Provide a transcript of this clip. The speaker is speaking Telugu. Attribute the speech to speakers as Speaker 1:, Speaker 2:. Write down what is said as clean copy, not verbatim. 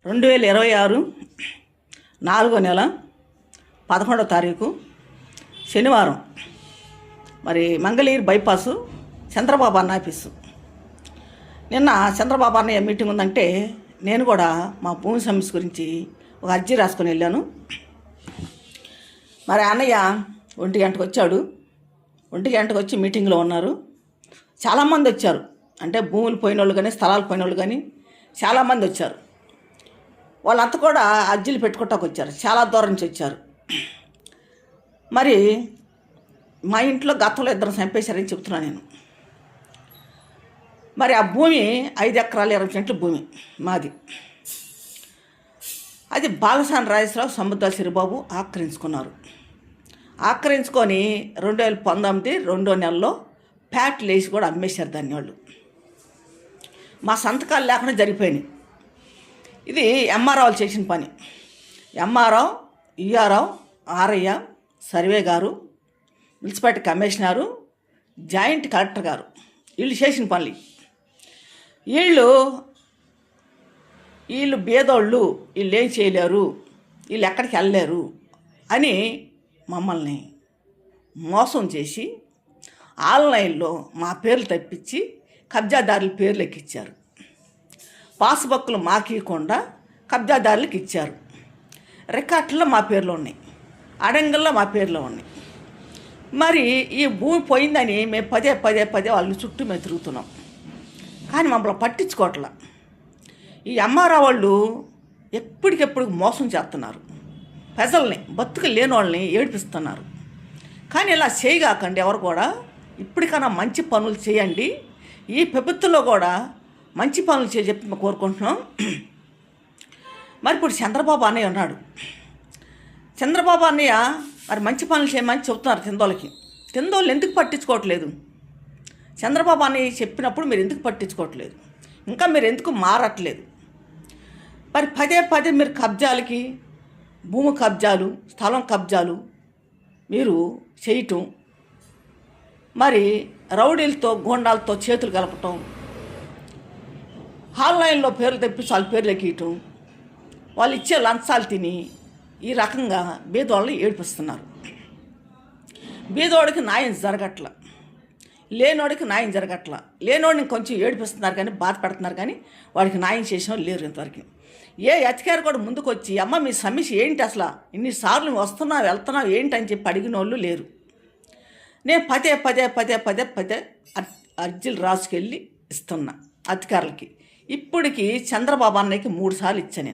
Speaker 1: 2026 4వ నెల 11వ తారీఖు శనివారం. మరి మంగళగిరి బైపాసు చంద్రబాబు అన్న ఆఫీసు. నిన్న చంద్రబాబు అన్నయ్య మీటింగ్ ఉందంటే నేను కూడా మా భూమి సమస్య గురించి ఒక అర్జీ రాసుకొని వెళ్ళాను. మరి అన్నయ్య 1 గంటకు వచ్చాడు. 1 గంటకు వచ్చి మీటింగ్లో ఉన్నారు. చాలామంది వచ్చారు. అంటే భూములు పోయిన వాళ్ళు కానీ స్థలాలు పోయిన వాళ్ళు కానీ చాలామంది వచ్చారు. వాళ్ళంతా కూడా అర్జీలు పెట్టుకోవటానికి వచ్చారు. చాలా దూరం నుంచి వచ్చారు. మరి మా ఇంట్లో గతంలో 2 చంపేశారని చెప్తున్నాను నేను. మరి ఆ భూమి 5 ఎకరాలు 20 సెంట్ల భూమి మాది. అది బాలసాని రాజేశ్వరరావు, సముద్రాల సిరిబాబు ఆక్రమించుకున్నారు. ఆక్రమించుకొని 2019 2వ నెలలో ప్యాట్లు వేసి కూడా అమ్మేశారు దాన్ని వాళ్ళు. మా సంతకాలు లేకుండా జరిగిపోయినాయి. ఇది ఎంఆర్ఓ చేసిన పని. ఎంఆర్ఓ, ఈఆర్ఓ, ఆర్ఐ, సర్వే గారు, మున్సిపాలిటీ కమిషనరు, జాయింట్ కలెక్టర్ గారు వీళ్ళు చేసిన పనులు. వీళ్ళు బేదోళ్ళు, వీళ్ళు ఏం చేయలేరు, వీళ్ళు ఎక్కడికి వెళ్ళలేరు అని మమ్మల్ని మోసం చేసి ఆన్లైన్లో మా పేర్లు తప్పించి కబ్జాదారుల పేర్లు ఎక్కిచ్చారు. పాస్బుక్లు మాకీయకుండా కబ్జాదారులకు ఇచ్చారు. రికార్డుల్లో మా పేర్లు ఉన్నాయి, అడంగల్లో మా పేర్లు ఉన్నాయి. మరి ఈ భూమి పోయిందని మేము పదే వాళ్ళ చుట్టూ మేము తిరుగుతున్నాం. కానీ మమ్మల్ని పట్టించుకోవట్లా. ఈ ఎంఆర్ఓ వాళ్ళు ఎప్పటికెప్పుడు మోసం చేస్తున్నారు. ప్రజల్ని, బతుకు లేని వాళ్ళని ఏడిపిస్తున్నారు. కానీ ఇలా చేయగాకండి ఎవరు కూడా. ఇప్పటికైనా మంచి పనులు చేయండి. ఈ ప్రభుత్వంలో కూడా మంచి పనులు చెప్పి మేము కోరుకుంటున్నాం. మరి ఇప్పుడు చంద్రబాబు అన్నయ్య ఉన్నాడు. చంద్రబాబు అన్నయ్య మరి మంచి పనులు చేయమని చెబుతున్నారు తిందోళ్ళకి. తిందోళ్ళు ఎందుకు పట్టించుకోవట్లేదు? చంద్రబాబు అన్నయ్య చెప్పినప్పుడు మీరు ఎందుకు పట్టించుకోవట్లేదు? ఇంకా మీరు ఎందుకు మారట్లేదు? మరి పదే మీరు కబ్జాలకి, భూమి కబ్జాలు, స్థలం కబ్జాలు మీరు చేయటం, మరి రౌడీలతో గోండాలతో చేతులు కలపటం, ఆన్లైన్లో పేర్లు తెప్పించి వాళ్ళ పేర్లు ఎక్కియటం, వాళ్ళు ఇచ్చే లంచాలు తిని ఈ రకంగా బీదోళ్ళని ఏడిపిస్తున్నారు. బీదోడికి న్యాయం జరగట్ల, లేనోడికి న్యాయం జరగట్ల. లేనోడిని కొంచెం ఏడిపిస్తున్నారు కానీ, బాధ పెడుతున్నారు కానీ వాడికి న్యాయం చేసిన వాళ్ళు లేరు ఇంతవరకు. ఏ అధికారి కూడా ముందుకు వచ్చి అమ్మ మీ సమస్య ఏంటి, అసలు ఇన్నిసార్లు వస్తున్నావు వెళ్తున్నావు ఏంటి అని చెప్పి అడిగిన వాళ్ళు లేరు. నేను పదే అర్జీలు రాసుకెళ్ళి ఇస్తున్నా అధికారులకి. ఇప్పటికి చంద్రబాబు అన్నయ్యకి 3 సార్లు ఇచ్చాను.